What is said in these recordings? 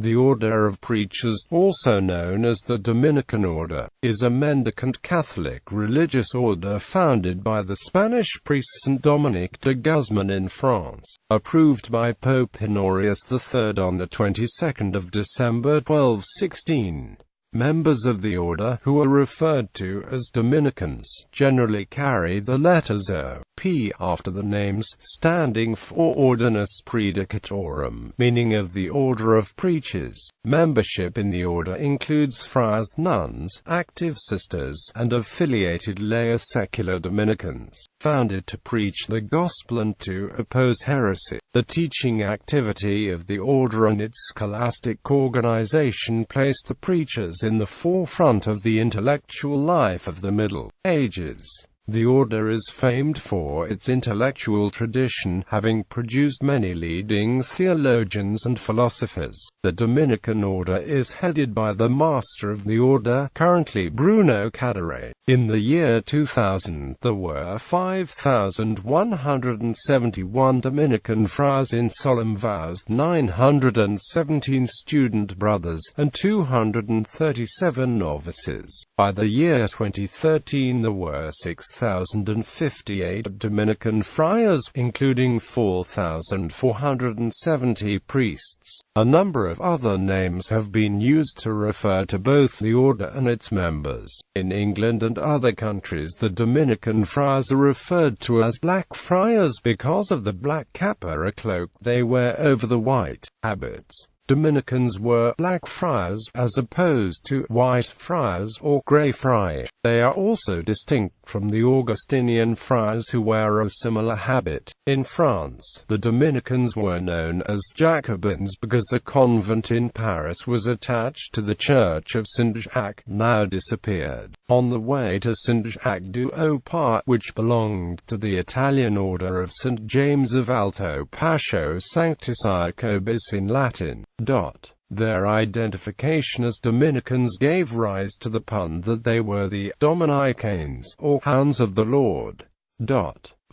The Order of Preachers, also known as the Dominican Order, is a mendicant Catholic religious order founded by the Spanish priest Saint Dominic de Guzman in France, approved by Pope Honorius III on the 22nd of December 1216. Members of the order, who are referred to as Dominicans, generally carry the letters O.P. after the names, standing for Ordinus Predicatorum, meaning of the Order of Preachers. Membership in the order includes friars, nuns, active sisters, and affiliated lay or secular Dominicans, founded to preach the gospel and to oppose heresy. The teaching activity of the order and its scholastic organization placed the preachers in the forefront of the intellectual life of the Middle Ages. The order is famed for its intellectual tradition, having produced many leading theologians and philosophers. The Dominican Order is headed by the Master of the Order, currently Bruno Cadere. In the year 2000, there were 5,171 Dominican friars in solemn vows, 917 student brothers, and 237 novices. By the year 2013, there were 6,058 Dominican friars, including 4,470 priests. A number of other names have been used to refer to both the order and its members. In England and other countries, the Dominican friars are referred to as Black Friars because of the black capa, or cloak, they wear over the white habits. Dominicans were Black Friars, as opposed to White Friars or Grey Friars. They are also distinct from the Augustinian friars who wear a similar habit. In France, the Dominicans were known as Jacobins because a convent in Paris was attached to the Church of Saint-Jacques, now disappeared. On the way to Saint-Jacques du Haut-Pas, which belonged to the Italian order of St. James of Alto Pascio Sanctus Jacobis in Latin. Their identification as Dominicans gave rise to the pun that they were the Dominicanes, or Hounds of the Lord.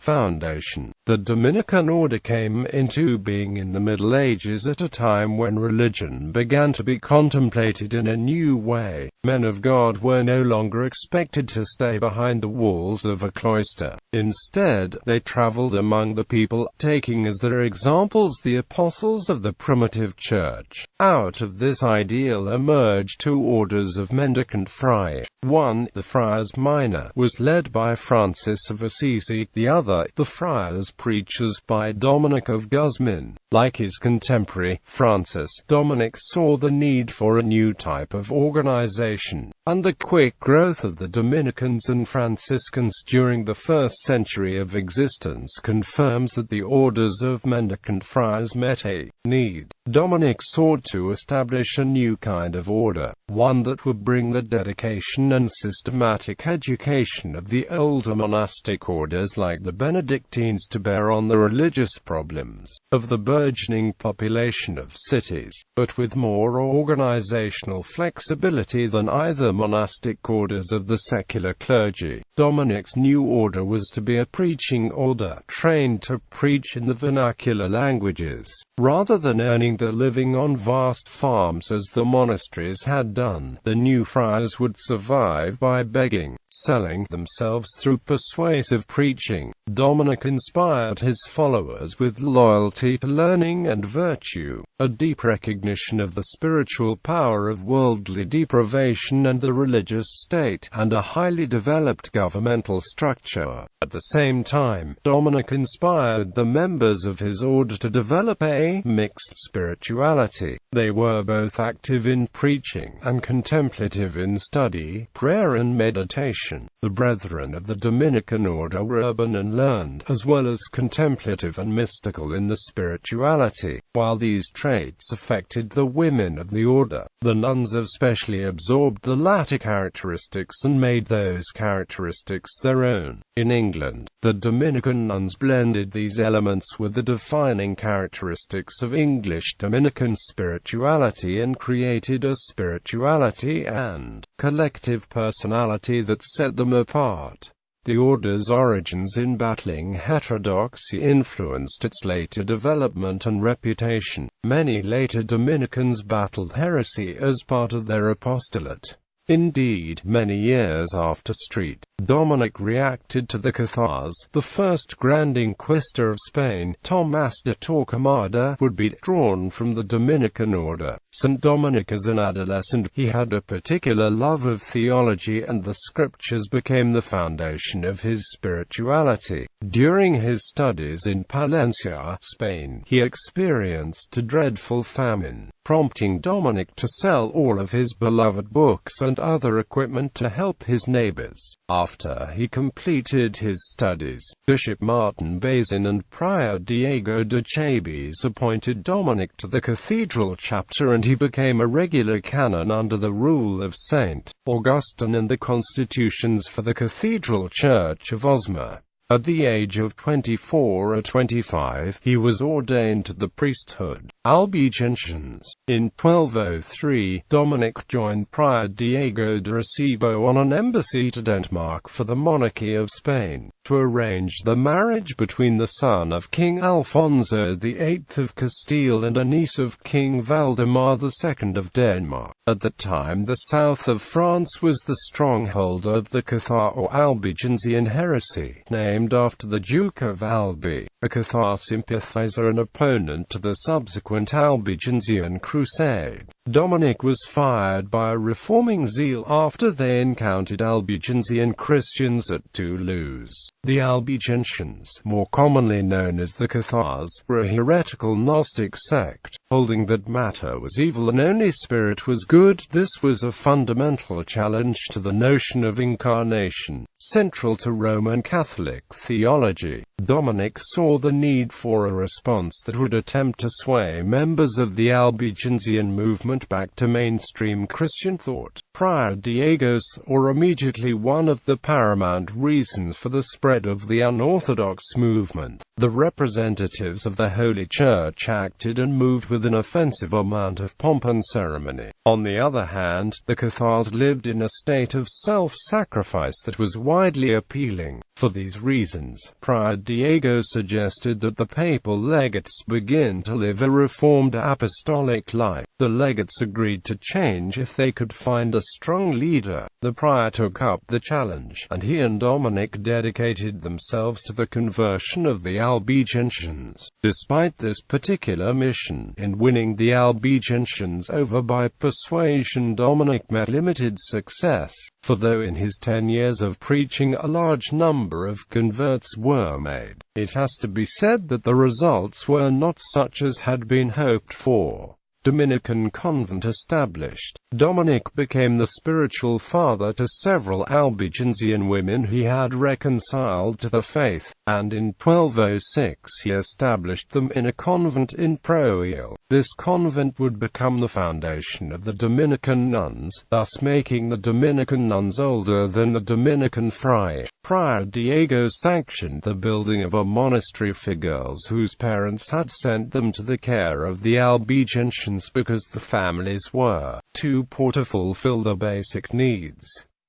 Foundation. The Dominican order came into being in the Middle Ages at a time when religion began to be contemplated in a new way. Men of God were no longer expected to stay behind the walls of a cloister. Instead, they traveled among the people, taking as their examples the apostles of the primitive church. Out of this ideal emerged two orders of mendicant friars. One, the Friars Minor, was led by Francis of Assisi, the other, the Friars Preachers, by Dominic of Guzman. Like his contemporary, Francis, Dominic saw the need for a new type of organization, and the quick growth of the Dominicans and Franciscans during the first century of existence confirms that the orders of mendicant friars met a need. Dominic sought to establish a new kind of order, one that would bring the dedication and systematic education of the older monastic orders like the Benedictines to bear on the religious problems of the burgeoning population of cities, but with more organizational flexibility than either monastic orders of the secular clergy. Dominic's new order was to be a preaching order, trained to preach in the vernacular languages, rather than earning their living on vast farms as the monasteries had done. The new friars would survive by begging, selling themselves through persuasive preaching. Dominic inspired his followers with loyalty to learning and virtue, a deep recognition of the spiritual power of worldly deprivation and the religious state, and a highly developed governmental structure. At the same time, Dominic inspired the members of his order to develop a mixed spirituality. They were both active in preaching and contemplative in study, prayer and meditation. The brethren of the Dominican order were urban and learned, as well as contemplative and mystical in the spirituality. While these traits affected the women of the order, the nuns especially absorbed the latter characteristics and made those characteristics their own. In England, the Dominican nuns blended these elements with the defining characteristics of English Dominican spirituality and created a spirituality and collective personality that set them apart. The order's origins in battling heterodoxy influenced its later development and reputation. Many later Dominicans battled heresy as part of their apostolate. Indeed, many years after St. Dominic reacted to the Cathars, the first Grand Inquisitor of Spain, Tomás de Torquemada, would be drawn from the Dominican Order. St. Dominic as an adolescent, he had a particular love of theology, and the scriptures became the foundation of his spirituality. During his studies in Palencia, Spain, he experienced a dreadful famine, prompting Dominic to sell all of his beloved books and other equipment to help his neighbors. After he completed his studies, Bishop Martin Bazin and Prior Diego de Chaves appointed Dominic to the cathedral chapter, and he became a regular canon under the rule of St. Augustine and the constitutions for the Cathedral Church of Osma. At the age of 24 or 25, he was ordained to the priesthood. Albigensians. In 1203, Dominic joined Prior Diego de Recibo on an embassy to Denmark for the monarchy of Spain, to arrange the marriage between the son of King Alfonso VIII of Castile and a niece of King Valdemar II of Denmark. At the time, the south of France was the stronghold of the Cathar or Albigensian heresy, named after the Duke of Albi, a Cathar sympathizer and opponent to the subsequent Albigensian crusade. Dominic was fired by a reforming zeal after they encountered Albigensian Christians at Toulouse. The Albigensians, more commonly known as the Cathars, were a heretical Gnostic sect, holding that matter was evil and only spirit was good. This was a fundamental challenge to the notion of incarnation, central to Roman Catholic theology. Dominic saw the need for a response that would attempt to sway members of the Albigensian movement back to mainstream Christian thought. Prior Diego saw immediately one of the paramount reasons for the spread of the unorthodox movement. The representatives of the Holy Church acted and moved with an offensive amount of pomp and ceremony. On the other hand, the Cathars lived in a state of self-sacrifice that was widely appealing. For these reasons, Prior Diego suggested that the papal legates begin to live a reformed apostolic life. The legates agreed to change if they could find a strong leader. The prior took up the challenge, and he and Dominic dedicated themselves to the conversion of the Albigensians. Despite this particular mission, in winning the Albigensians over by persuasion, Dominic met limited success. For though in his 10 years of preaching a large number of converts were made, it has to be said that the results were not such as had been hoped for. Dominican convent established. Dominic became the spiritual father to several Albigensian women he had reconciled to the faith, and in 1206 he established them in a convent in Proil. This convent would become the foundation of the Dominican nuns, thus making the Dominican nuns older than the Dominican friars. Prior Diego sanctioned the building of a monastery for girls whose parents had sent them to the care of the Albigensians because the families were too poor to fulfill their basic needs.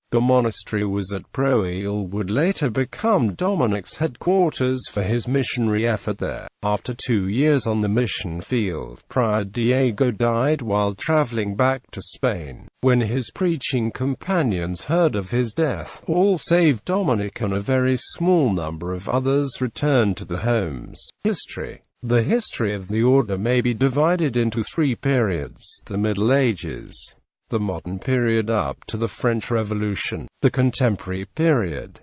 The monastery was at Proil would later become Dominic's headquarters for his missionary effort there. After 2 years on the mission field, Prior Diego died while traveling back to Spain. When his preaching companions heard of his death, all save Dominic and a very small number of others returned to their homes. History. The history of the order may be divided into 3 periods: the Middle Ages, the modern period up to the French Revolution, the contemporary period.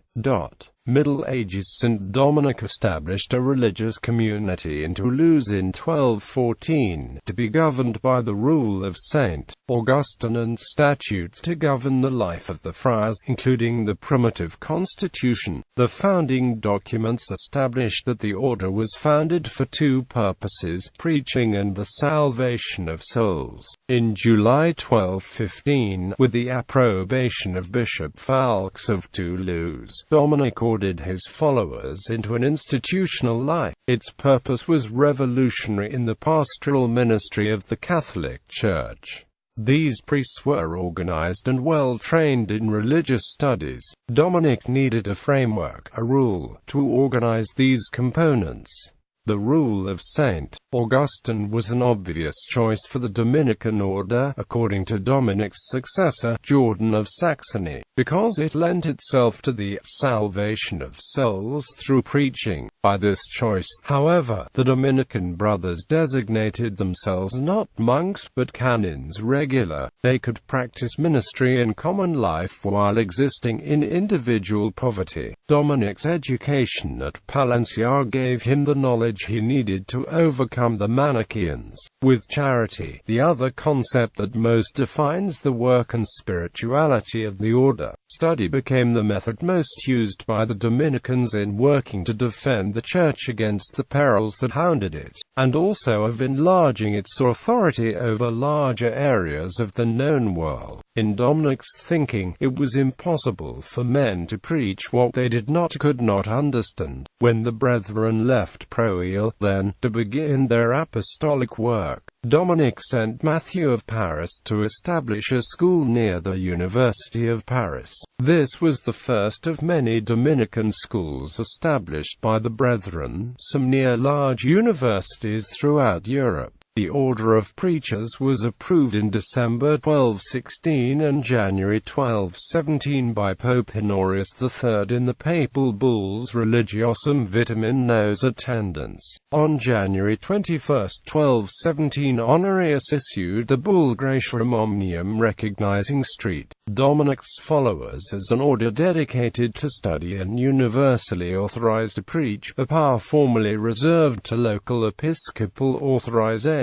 Middle Ages. St. Dominic established a religious community in Toulouse in 1214, to be governed by the rule of St. Augustine and statutes to govern the life of the friars, including the primitive constitution. The founding documents established that the order was founded for 2 purposes: preaching and the salvation of souls. In July 1215, with the approbation of Bishop Falx of Toulouse, Dominic ordered his followers into an institutional life. Its purpose was revolutionary in the pastoral ministry of the Catholic Church. These priests were organized and well-trained in religious studies. Dominic needed a framework, a rule, to organize these components. The rule of St. Augustine was an obvious choice for the Dominican order, according to Dominic's successor, Jordan of Saxony, because it lent itself to the salvation of souls through preaching. By this choice, however, the Dominican brothers designated themselves not monks but canons regular. They could practice ministry in common life while existing in individual poverty. Dominic's education at Palencia gave him the knowledge he needed to overcome the Manichaeans. With charity, the other concept that most defines the work and spirituality of the order, study became the method most used by the Dominicans in working to defend the Church against the perils that hounded it, and also of enlarging its authority over larger areas of the known world. In Dominic's thinking, it was impossible for men to preach what they could not understand. When the brethren left Proel, then, to begin their apostolic work, Dominic sent Matthew of Paris to establish a school near the University of Paris. This was the first of many Dominican schools established by the brethren, some near large universities throughout Europe. The order of preachers was approved in December 1216 and January 1217 by Pope Honorius III in the papal bulls Religiosum Vitamin Nos Attendants. On January 21, 1217, Honorius issued the bull Gratiam Omnium recognizing St. Dominic's followers as an order dedicated to study and universally authorized to preach, a power formerly reserved to local episcopal authorization.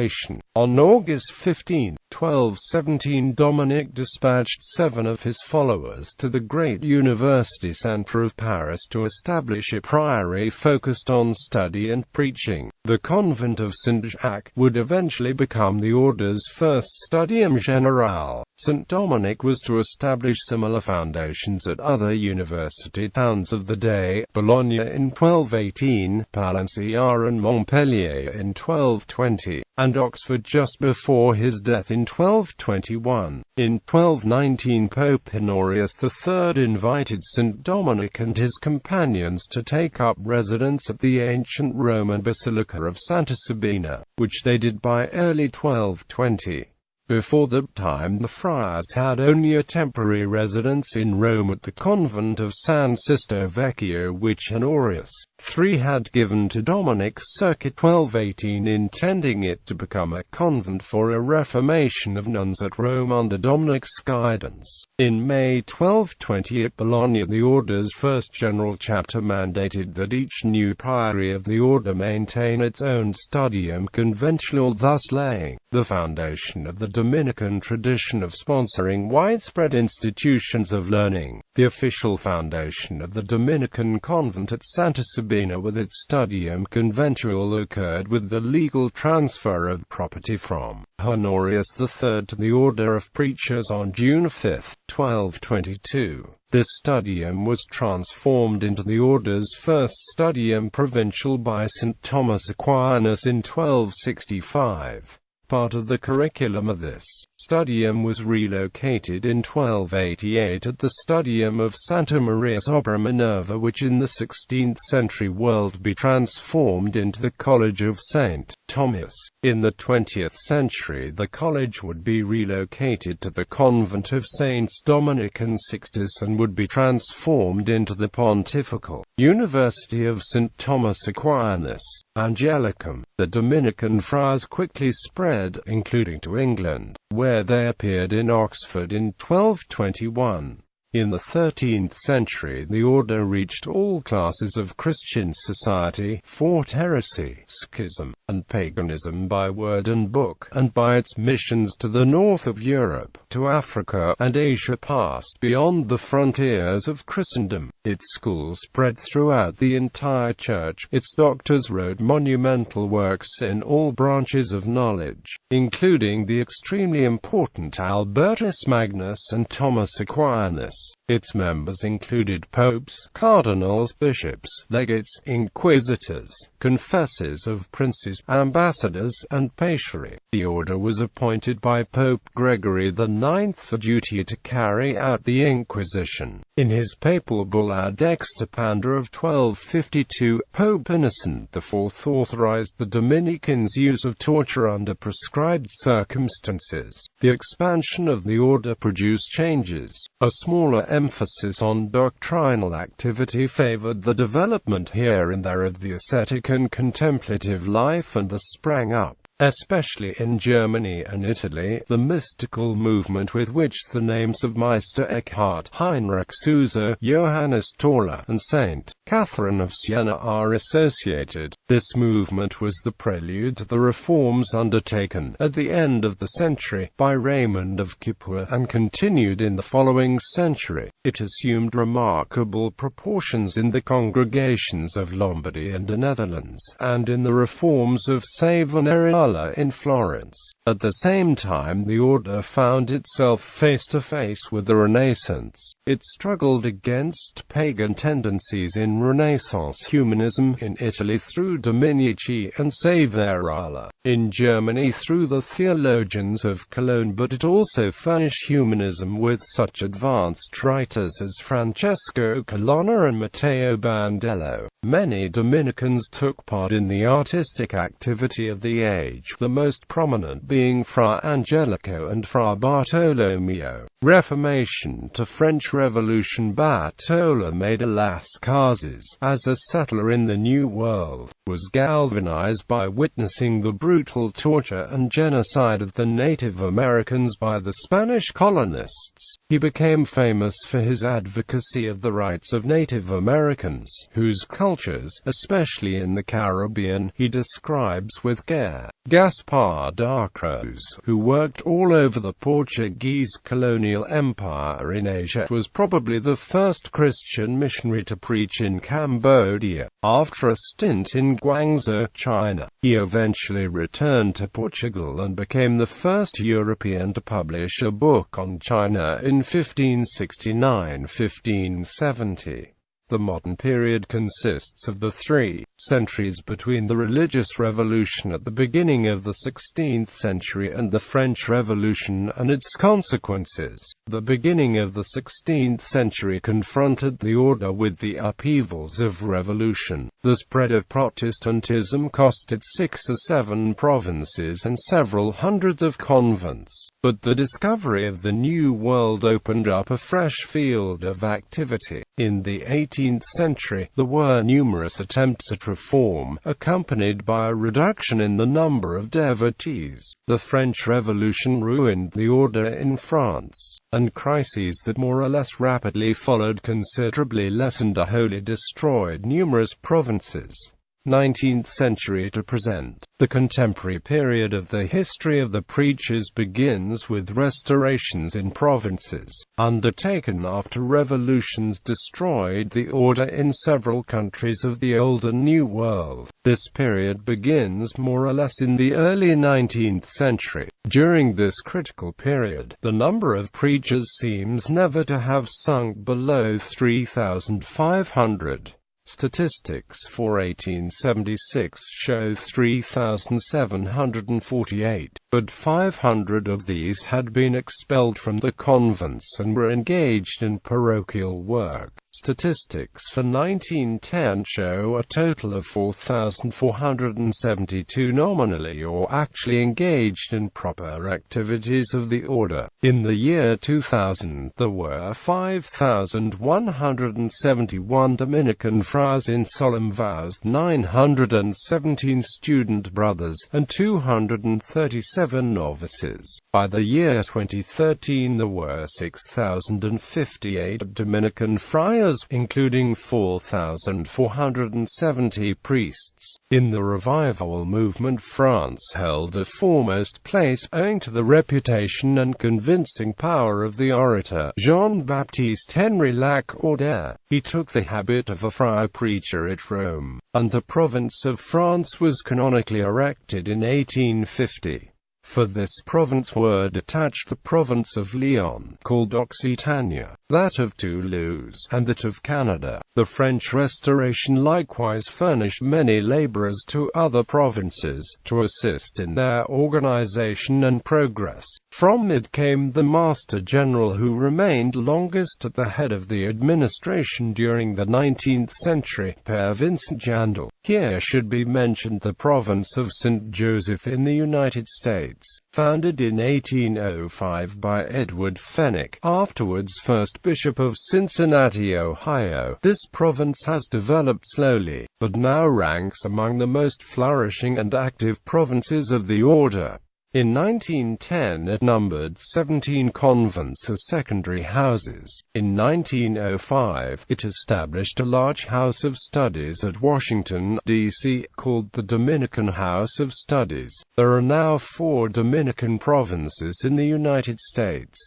On August 15, 1217, Dominic dispatched 7 of his followers to the great university centre of Paris to establish a priory focused on study and preaching. The Convent of Saint-Jacques would eventually become the order's first studium generale. St. Dominic was to establish similar foundations at other university towns of the day, Bologna in 1218, Palencia and Montpellier in 1220, and Oxford just before his death in 1221. In 1219, Pope Honorius III invited St. Dominic and his companions to take up residence at the ancient Roman Basilica of Santa Sabina, which they did by early 1220. Before that time the friars had only a temporary residence in Rome at the convent of San Sisto Vecchio, which Honorius III had given to Dominic circa 1218, intending it to become a convent for a reformation of nuns at Rome under Dominic's guidance. In May 1220 at Bologna, the order's first general chapter mandated that each new priory of the order maintain its own studium conventual, thus laying the foundation of the Dominican tradition of sponsoring widespread institutions of learning. The official foundation of the Dominican convent at Santa Sabina with its studium conventual occurred with the legal transfer of property from Honorius III to the order of preachers on June 5, 1222. This studium was transformed into the order's first studium provincial by St. Thomas Aquinas in 1265. Part of the curriculum of this studium was relocated in 1288 at the studium of Santa Maria sopra Minerva, which in the 16th century would be transformed into the College of St. Thomas. In the 20th century the college would be relocated to the convent of Saints Dominic and Sixtus and would be transformed into the Pontifical University of St. Thomas Aquinas, Angelicum. The Dominican friars quickly spread, including to England, where they appeared in Oxford in 1221. In the 13th century the order reached all classes of Christian society, fought heresy, schism, and paganism by word and book, and by its missions to the north of Europe, to Africa, and Asia passed beyond the frontiers of Christendom. Its schools spread throughout the entire church. Its doctors wrote monumental works in all branches of knowledge, including the extremely important Albertus Magnus and Thomas Aquinas. Its members included popes, cardinals, bishops, legates, inquisitors, confessors of princes, ambassadors, and patriae. The order was appointed by Pope Gregory IX for duty to carry out the Inquisition. In his papal bull Ad Extirpanda of 1252, Pope Innocent IV authorized the Dominicans' use of torture under prescribed circumstances. The expansion of the order produced changes. A smaller emphasis on doctrinal activity favored the development here and there of the ascetic and contemplative life, and thus sprang up, especially in Germany and Italy, the mystical movement with which the names of Meister Eckhart, Heinrich Susa, Johannes Tauler, and Saint Catherine of Siena are associated. This movement was the prelude to the reforms undertaken at the end of the century by Raymond of Capua and continued in the following century. It assumed remarkable proportions in the congregations of Lombardy and the Netherlands, and in the reforms of Savonarola in Florence. At the same time, the order found itself face-to-face with the Renaissance. It struggled against pagan tendencies in Renaissance humanism, in Italy through Dominici and Savonarola, in Germany through the theologians of Cologne, but it also furnished humanism with such advanced writers as Francesco Colonna and Matteo Bandello. Many Dominicans took part in the artistic activity of the age, the most prominent being Fra Angelico and Fra Bartolomeo. Reformation to French Revolution. Bartolo made Las Casas, as a settler in the New World, was galvanized by witnessing the brutal torture and genocide of the Native Americans by the Spanish colonists. He became famous for his advocacy of the rights of Native Americans, whose cultures, especially in the Caribbean, he describes with care. Gaspar da Cruz, who worked all over the Portuguese colonial empire in Asia, was probably the first Christian missionary to preach in Cambodia. After a stint in Guangzhou, China, he eventually returned to Portugal and became the first European to publish a book on China in 1569–1570. The modern period consists of the 3 centuries between the religious revolution at the beginning of the 16th century and the French Revolution and its consequences. The beginning of the 16th century confronted the order with the upheavals of revolution. The spread of Protestantism cost it 6 or 7 provinces and several hundreds of convents. But the discovery of the New World opened up a fresh field of activity. In the 18th century, there were numerous attempts at reform, accompanied by a reduction in the number of devotees. The French Revolution ruined the order in France, and crises that more or less rapidly followed considerably lessened or wholly destroyed numerous provinces. 19th century to present. The contemporary period of the history of the preachers begins with restorations in provinces, undertaken after revolutions destroyed the order in several countries of the Old and New World. This period begins more or less in the early 19th century. During this critical period, the number of preachers seems never to have sunk below 3,500. Statistics for 1876 show 3,748, but 500 of these had been expelled from the convents and were engaged in parochial work. Statistics for 1910 show a total of 4,472 nominally or actually engaged in proper activities of the order. In the year 2000, there were 5,171 Dominican friars in solemn vows, 917 student brothers, and 237 novices. By the year 2013, there were 6,058 Dominican friars, including 4,470 priests. In the revival movement, France held a foremost place owing to the reputation and convincing power of the orator Jean-Baptiste Henri Lacordaire. He took the habit of a friar preacher at Rome, and the province of France was canonically erected in 1850. For this province were detached the province of Lyon, called Occitania, that of Toulouse, and that of Canada. The French Restoration likewise furnished many laborers to other provinces, to assist in their organization and progress. From it came the Master General who remained longest at the head of the administration during the 19th century, Père Vincent Jandal. Here should be mentioned the province of St. Joseph in the United States, founded in 1805 by Edward Fenwick, afterwards first Bishop of Cincinnati, Ohio. This province has developed slowly, but now ranks among the most flourishing and active provinces of the order. In 1910 it numbered 17 convents as secondary houses. In 1905, it established a large house of studies at Washington, D.C., called the Dominican House of Studies. There are now 4 Dominican provinces in the United States.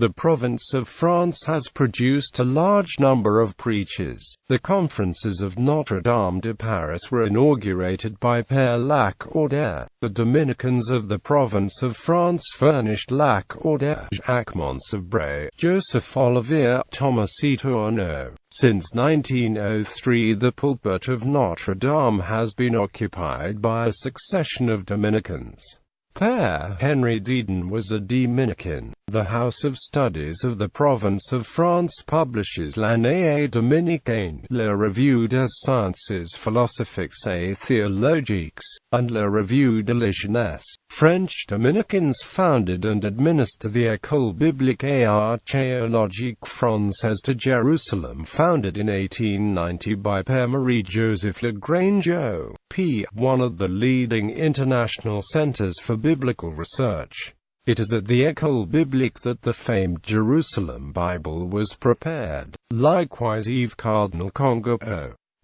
The province of France has produced a large number of preachers. The conferences of Notre Dame de Paris were inaugurated by Père Lacordaire. The Dominicans of the province of France furnished Lacordaire, Jacques Montsabray, Joseph Olivier, Thomas Tourneau. Since 1903 the pulpit of Notre Dame has been occupied by a succession of Dominicans. Père Henry Deedon was a Dominican. The House of Studies of the Province of France publishes l'Année dominicaine, La Revue des Sciences Philosophiques et Théologiques, and La Revue de la Jeunesse. French Dominicans founded and administer the École biblique et archéologique française de Jerusalem, founded in 1890 by Père Marie-Joseph Lagrange, P., one of the leading international centers for biblical research. It is at the École biblique that the famed Jerusalem Bible was prepared. Likewise Yves Cardinal Congo,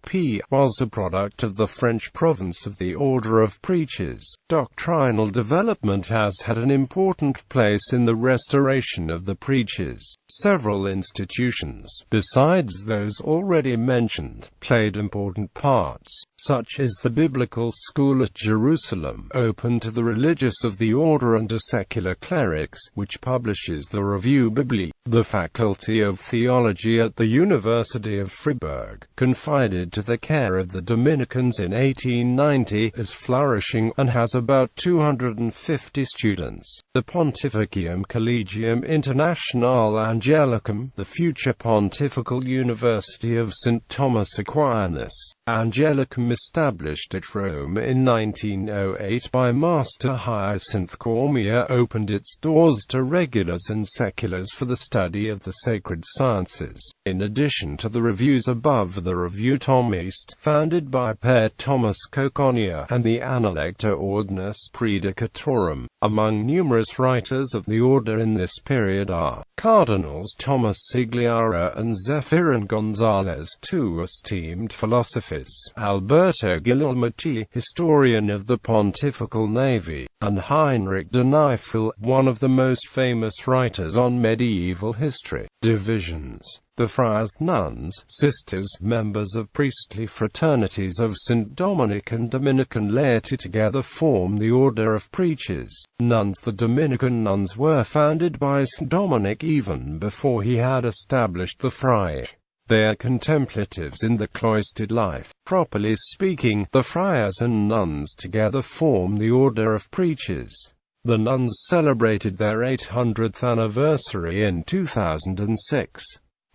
P. was a product of the French province of the Order of Preachers. Doctrinal development has had an important place in the restoration of the preachers. Several institutions, besides those already mentioned, played important parts, such as the Biblical School at Jerusalem, open to the religious of the order and to secular clerics, which publishes the Revue biblique. The Faculty of Theology at the University of Fribourg, confided to the care of the Dominicans in 1890, is flourishing, and has about 250 students. The Pontificium Collegium Internationale Angelicum, the future Pontifical University of St. Thomas Aquinas, Angelicum, established at Rome in 1908 by Master Hyacinth Cormier, opened its doors to regulars and seculars for the study of the sacred sciences. In addition to the reviews above, the Revue Thomiste, founded by Père Thomas Coconnier, and the Analecta Ordinis Predicatorum. Among numerous writers of the order in this period are Cardinals Thomas Sigliara and Zephyrin Gonzalez, 2 esteemed philosophers, Alberto Guillemoti, historian of the Pontifical Navy, and Heinrich de Neifel, one of the most famous writers on medieval history. Divisions. The friars, nuns, sisters, members of priestly fraternities of St. Dominic and Dominican laity together form the Order of Preachers. Nuns. The Dominican nuns were founded by St. Dominic even before he had established the friarage. They are contemplatives in the cloistered life. Properly speaking, the friars and nuns together form the Order of Preachers. The nuns celebrated their 800th anniversary in 2006.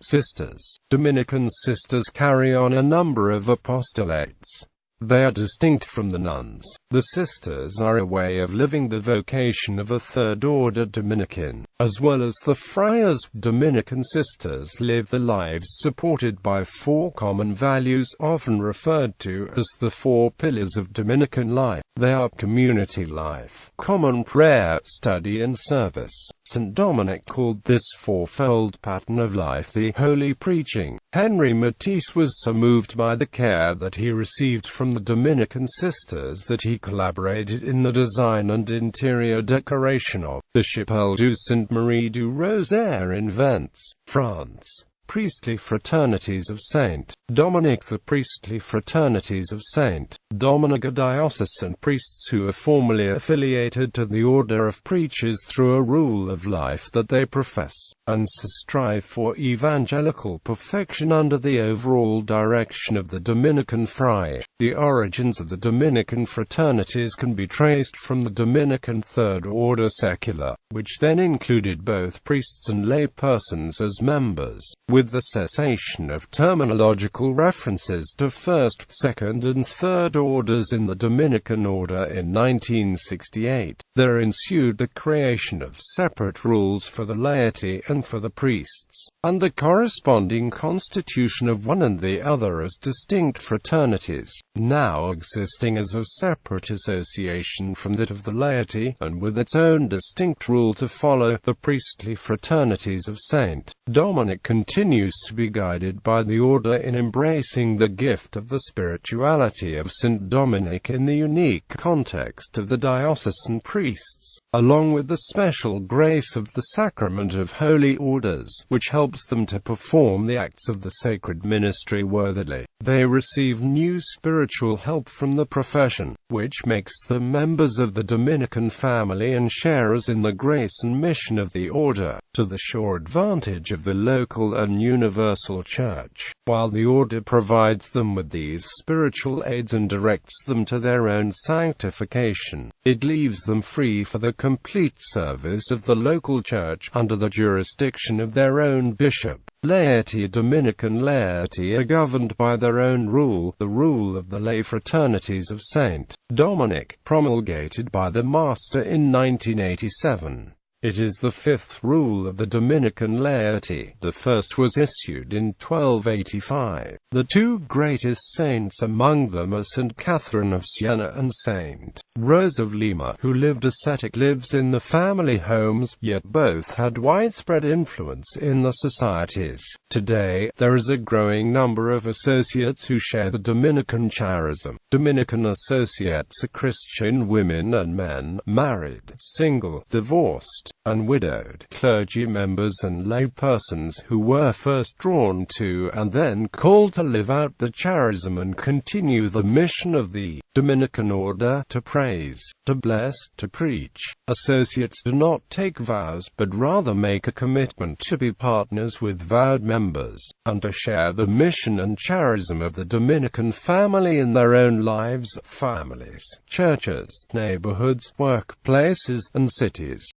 Sisters. Dominican sisters carry on a number of apostolates. They are distinct from the nuns. The sisters are a way of living the vocation of a third-order Dominican, as well as the friars. Dominican sisters live the lives supported by 4 common values, often referred to as the 4 pillars of Dominican life. They are community life, common prayer, study and service. St. Dominic called this fourfold pattern of life the holy preaching. Henry Matisse was so moved by the care that he received from the Dominican sisters that he collaborated in the design and interior decoration of the Chapelle du Saint-Marie du Rosaire in Vence, France. Priestly Fraternities of St. Dominic. The Priestly Fraternities of St. Dominic are diocesan priests who are formally affiliated to the order of preachers through a rule of life that they profess, and strive for evangelical perfection under the overall direction of the Dominican friar. The origins of the Dominican fraternities can be traced from the Dominican Third Order Secular, which then included both priests and lay persons as members, with the cessation of terminological references to First, Second and Third Orders in the Dominican Order in 1968. There ensued the creation of separate rules for the laity and for the priests, and the corresponding constitution of one and the other as distinct fraternities, now existing as a separate association from that of the laity, and with its own distinct rule to follow. The Priestly Fraternities of St. Dominic continues to be guided by the order in embracing the gift of the spirituality of St. Dominic in the unique context of the diocesan priests, along with the special grace of the sacrament of holy orders, which helps them to perform the acts of the sacred ministry worthily. They receive new spiritual help from the profession, which makes them members of the Dominican family and sharers in the grace and mission of the order, to the sure advantage of the local and universal church. While the order provides them with these spiritual aids and directs them to their own sanctification, it leaves them free for the complete service of the local church under the jurisdiction of their own bishop. Laity. Dominican laity are governed by their own rule, the rule of the lay fraternities of St. Dominic, promulgated by the Master in 1987. It is the fifth rule of the Dominican laity. The first was issued in 1285. The two greatest saints among them are St. Catherine of Siena and St. Rose of Lima, who lived ascetic lives in the family homes, yet both had widespread influence in the societies. Today, there is a growing number of associates who share the Dominican charism. Dominican associates are Christian women and men, married, single, divorced, and widowed, clergy members and lay persons who were first drawn to and then called to live out the charism and continue the mission of the Dominican Order, to praise, to bless, to preach. Associates do not take vows, but rather make a commitment to be partners with vowed members, and to share the mission and charism of the Dominican family in their own lives, families, churches, neighborhoods, workplaces, and cities.